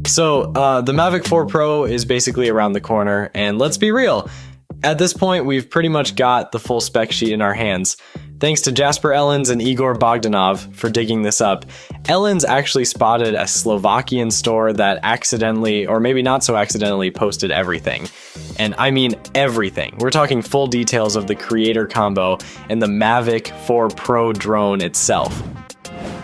So the Mavic 4 Pro is basically around the corner, and let's be real, at this point we've pretty much got the full spec sheet in our hands. Thanks to Jasper Ellens and Igor Bogdanov for digging this up. Ellens actually spotted a Slovakian store that accidentally, or maybe not so accidentally, posted everything. And I mean everything. We're talking full details of the Creator Combo and the Mavic 4 Pro drone itself.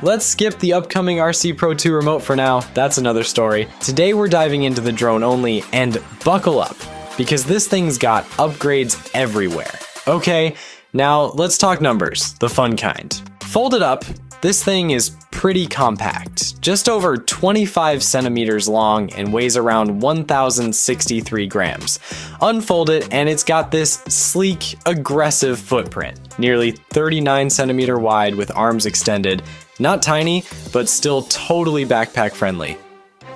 Let's skip the upcoming RC Pro 2 remote for now, that's another story. Today we're diving into the drone only, and buckle up, because this thing's got upgrades everywhere. Okay, now let's talk numbers, the fun kind. Folded up, this thing is pretty compact, just over 25 centimeters long and weighs around 1,063 grams. Unfolded, and it's got this sleek, aggressive footprint, nearly 39 centimeter wide with arms extended. Not tiny, but still totally backpack friendly.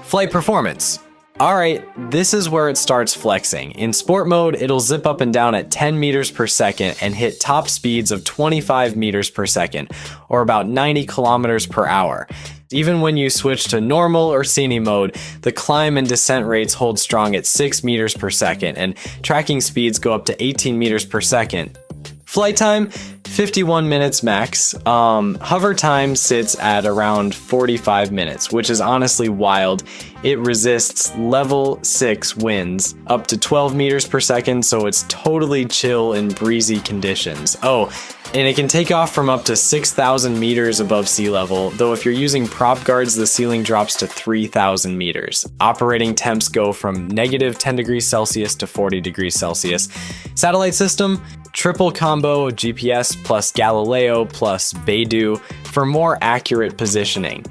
Flight performance. Alright, this is where it starts flexing. In sport mode, it'll zip up and down at 10 meters per second and hit top speeds of 25 meters per second, or about 90 kilometers per hour. Even when you switch to normal or scene mode, the climb and descent rates hold strong at 6 meters per second, and tracking speeds go up to 18 meters per second. Flight time, 51 minutes max. Hover time sits at around 45 minutes, which is honestly wild. It resists level 6 winds up to 12 meters per second, so it's totally chill in breezy conditions. Oh, and it can take off from up to 6,000 meters above sea level, though if you're using prop guards, the ceiling drops to 3,000 meters. Operating temps go from negative 10 degrees Celsius to 40 degrees Celsius. Satellite system, triple combo GPS plus Galileo plus Beidou for more accurate positioning.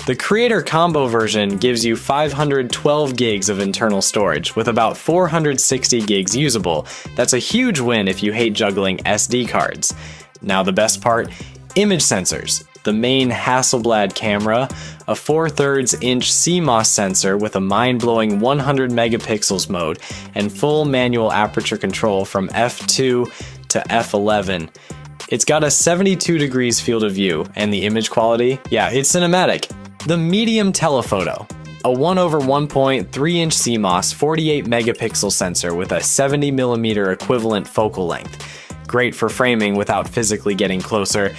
The Creator Combo version gives you 512 gigs of internal storage, with about 460 gigs usable. That's a huge win if you hate juggling SD cards. Now the best part, image sensors. The main Hasselblad camera, a 4/3 inch CMOS sensor with a mind-blowing 100 megapixels mode, and full manual aperture control from f2 to f11. It's got a 72 degrees field of view, and the image quality, yeah, it's cinematic. The medium telephoto, a 1/1.3 inch CMOS 48 megapixel sensor with a 70 millimeter equivalent focal length. Great for framing without physically getting closer.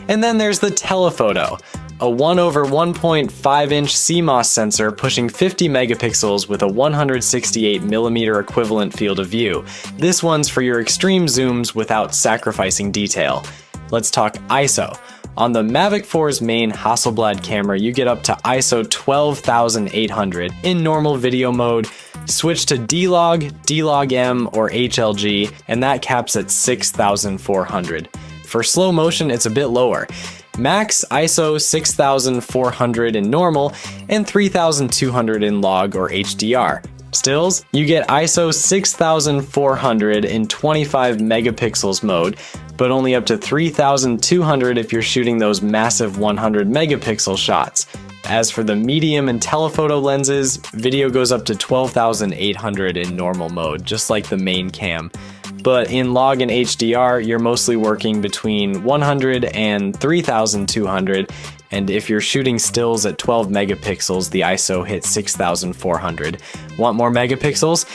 And then there's the telephoto, a 1/1.5 inch CMOS sensor pushing 50 megapixels with a 168 millimeter equivalent field of view. This one's for your extreme zooms without sacrificing detail. Let's talk ISO. On the Mavic 4's main Hasselblad camera, you get up to ISO 12,800 in normal video mode. Switch to D-Log, D-Log-M, or HLG, and that caps at 6,400. For slow motion, it's a bit lower. Max ISO 6,400 in normal and 3,200 in log or HDR. Stills, you get ISO 6,400 in 25 megapixels mode, but only up to 3,200 if you're shooting those massive 100 megapixel shots. As for the medium and telephoto lenses, video goes up to 12,800 in normal mode, just like the main cam. But in log and HDR, you're mostly working between 100 and 3,200, and if you're shooting stills at 12 megapixels, the ISO hits 6,400. Want more megapixels?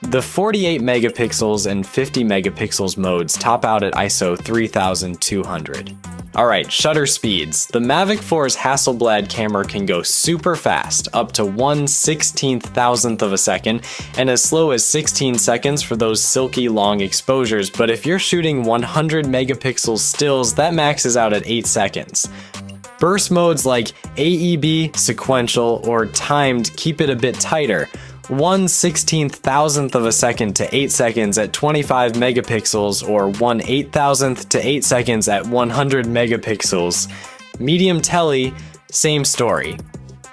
The 48 megapixels and 50 megapixels modes top out at ISO 3,200. Alright, shutter speeds. The Mavic 4's Hasselblad camera can go super fast, up to 1/16,000th of a second, and as slow as 16 seconds for those silky long exposures, but if you're shooting 100 megapixel stills, that maxes out at 8 seconds. Burst modes like AEB, sequential, or timed keep it a bit tighter. 1/16,000th of a second to 8 seconds at 25 megapixels, or 1/8,000th to 8 seconds at 100 megapixels. Medium tele, same story.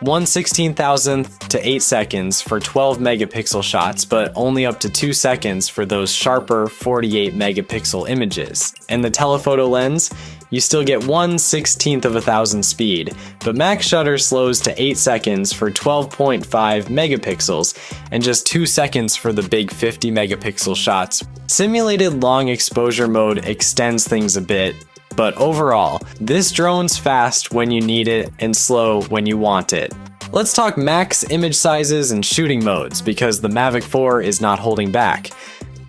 1/16,000th to 8 seconds for 12 megapixel shots, but only up to 2 seconds for those sharper 48 megapixel images. And the telephoto lens, you still get 1/16th of a thousand speed, but max shutter slows to 8 seconds for 12.5 megapixels, and just 2 seconds for the big 50 megapixel shots. Simulated long exposure mode extends things a bit, but overall, this drone's fast when you need it and slow when you want it. Let's talk max image sizes and shooting modes, because the Mavic 4 is not holding back.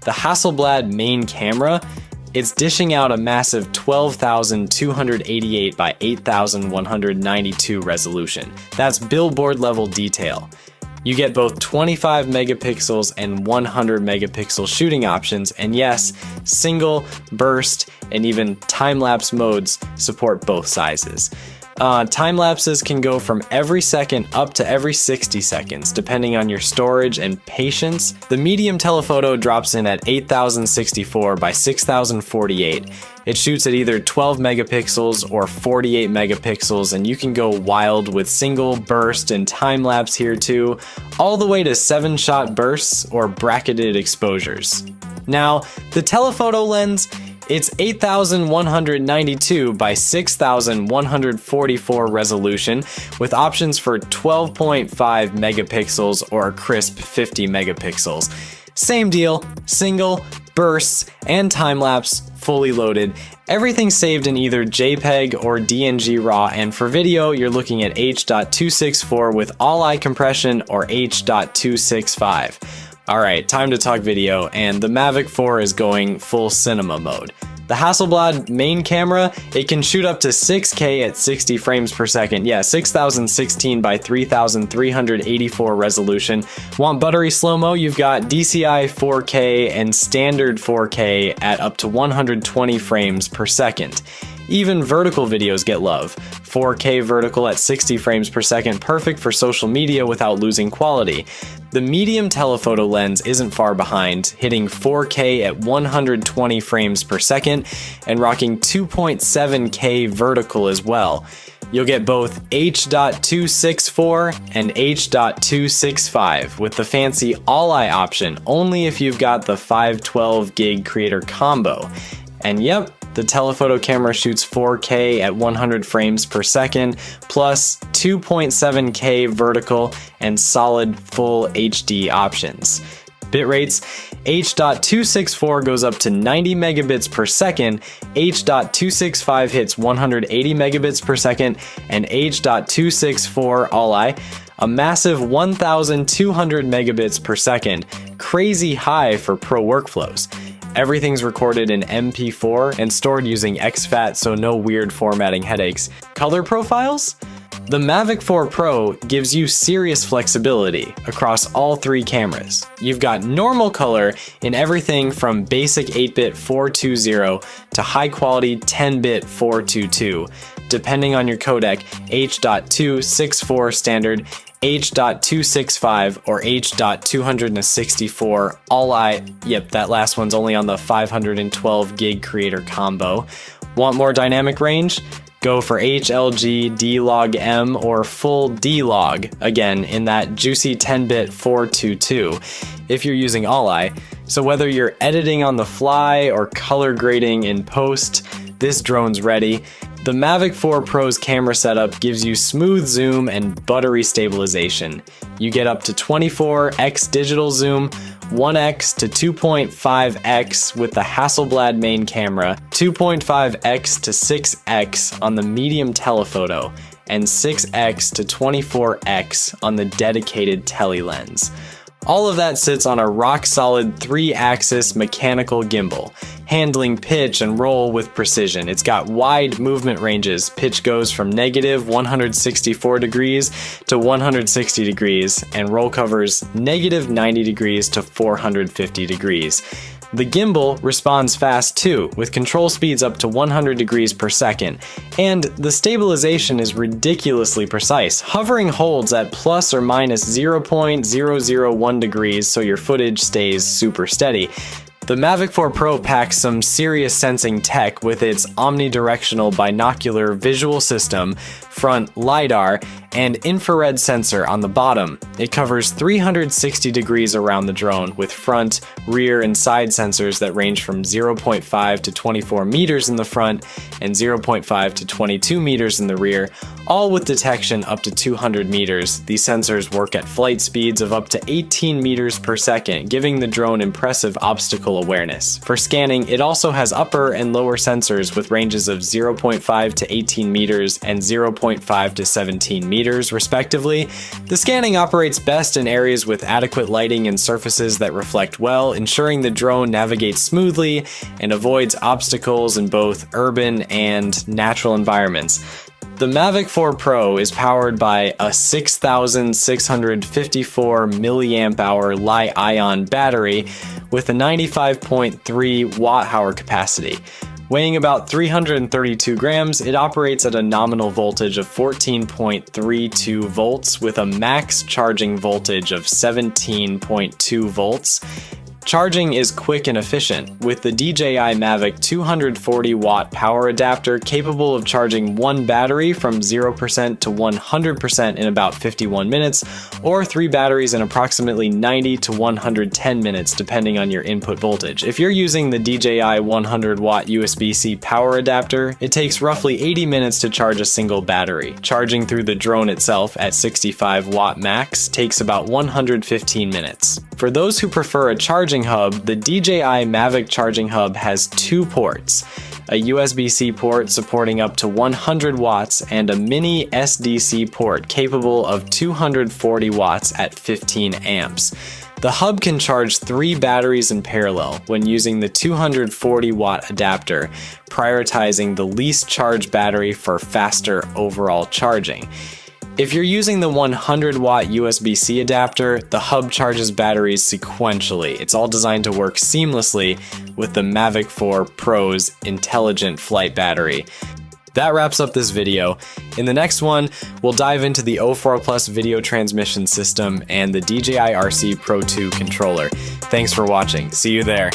The Hasselblad main camera, it's dishing out a massive 12,288 by 8,192 resolution. That's billboard level detail. You get both 25 megapixels and 100 megapixel shooting options, and yes, single, burst, and even time-lapse modes support both sizes. Time lapses can go from every second up to every 60 seconds, depending on your storage and patience. The medium telephoto drops in at 8064 by 6048. It shoots at either 12 megapixels or 48 megapixels, and you can go wild with single, burst, and time lapse here too, all the way to 7-shot bursts or bracketed exposures. Now, the telephoto lens, it's 8192 by 6144 resolution with options for 12.5 megapixels or a crisp 50 megapixels. Same deal, single, bursts, and time-lapse, fully loaded. Everything's saved in either JPEG or DNG RAW, and for video, you're looking at H.264 with all-eye compression or H.265. Alright, time to talk video, and the Mavic 4 is going full cinema mode. The Hasselblad main camera, it can shoot up to 6K at 60 frames per second. Yeah, 6016 by 3384 resolution. Want buttery slow-mo? You've got DCI 4K and standard 4K at up to 120 frames per second. Even vertical videos get love. 4K vertical at 60 frames per second, perfect for social media without losing quality. The medium telephoto lens isn't far behind, hitting 4K at 120 frames per second and rocking 2.7K vertical as well. You'll get both H.264 and H.265 with the fancy all-eye option only if you've got the 512 gig creator combo. And yep, the telephoto camera shoots 4K at 100 frames per second, plus 2.7K vertical and solid full HD options. Bitrates, H.264 goes up to 90 megabits per second, H.265 hits 180 megabits per second, and H.264 all-eye, a massive 1,200 megabits per second, crazy high for pro workflows. Everything's recorded in MP4 and stored using exFAT, so no weird formatting headaches. Color profiles? The Mavic 4 Pro gives you serious flexibility across all three cameras. You've got normal color in everything from basic 8-bit 420 to high quality 10-bit 422, depending on your codec, H.264 standard, H.265 or H.264 all-eye. Yep, that last one's only on the 512 gig creator combo. Want more dynamic range? Go for HLG D-Log-M or full D-Log, again in that juicy 10-bit 422 if you're using all-eye. So whether you're editing on the fly or color grading in post, this drone's ready. The Mavic 4 Pro's camera setup gives you smooth zoom and buttery stabilization. You get up to 24x digital zoom, 1x to 2.5x with the Hasselblad main camera, 2.5x to 6x on the medium telephoto, and 6x to 24x on the dedicated tele lens. All of that sits on a rock-solid 3-axis mechanical gimbal, handling pitch and roll with precision. It's got wide movement ranges. Pitch goes from negative 164 degrees to 160 degrees, and roll covers negative 90 degrees to 450 degrees. The gimbal responds fast too, with control speeds up to 100 degrees per second, and the stabilization is ridiculously precise. Hovering holds at plus or minus 0.001 degrees so your footage stays super steady. The Mavic 4 Pro packs some serious sensing tech with its omnidirectional binocular visual system, front LiDAR, and infrared sensor on the bottom. It covers 360 degrees around the drone with front, rear, and side sensors that range from 0.5 to 24 meters in the front and 0.5 to 22 meters in the rear, all with detection up to 200 meters. These sensors work at flight speeds of up to 18 meters per second, giving the drone impressive obstacle thermal awareness. For scanning, it also has upper and lower sensors with ranges of 0.5 to 18 meters and 0.5 to 17 meters, respectively. The scanning operates best in areas with adequate lighting and surfaces that reflect well, ensuring the drone navigates smoothly and avoids obstacles in both urban and natural environments. The Mavic 4 Pro is powered by a 6,654 mAh Li-ion battery with a 95.3 watt-hour capacity. Weighing about 332 grams, it operates at a nominal voltage of 14.32 volts with a max charging voltage of 17.2 volts. Charging is quick and efficient, with the DJI Mavic 240 watt power adapter capable of charging one battery from 0% to 100% in about 51 minutes, or 3 batteries in approximately 90 to 110 minutes depending on your input voltage. If you're using the DJI 100 watt USB-C power adapter, it takes roughly 80 minutes to charge a single battery. Charging through the drone itself at 65 watt max takes about 115 minutes. For those who prefer a charging hub, the DJI Mavic charging hub has 2 ports, a USB-C port supporting up to 100 watts and a mini SDC port capable of 240 watts at 15 amps. The hub can charge 3 batteries in parallel when using the 240 watt adapter, prioritizing the least charged battery for faster overall charging. If you're using the 100 watt USB-C adapter, the hub charges batteries sequentially. It's all designed to work seamlessly with the Mavic 4 Pro's intelligent flight battery. That wraps up this video. In the next one, we'll dive into the O4 Plus video transmission system and the DJI RC Pro 2 controller. Thanks for watching. See you there.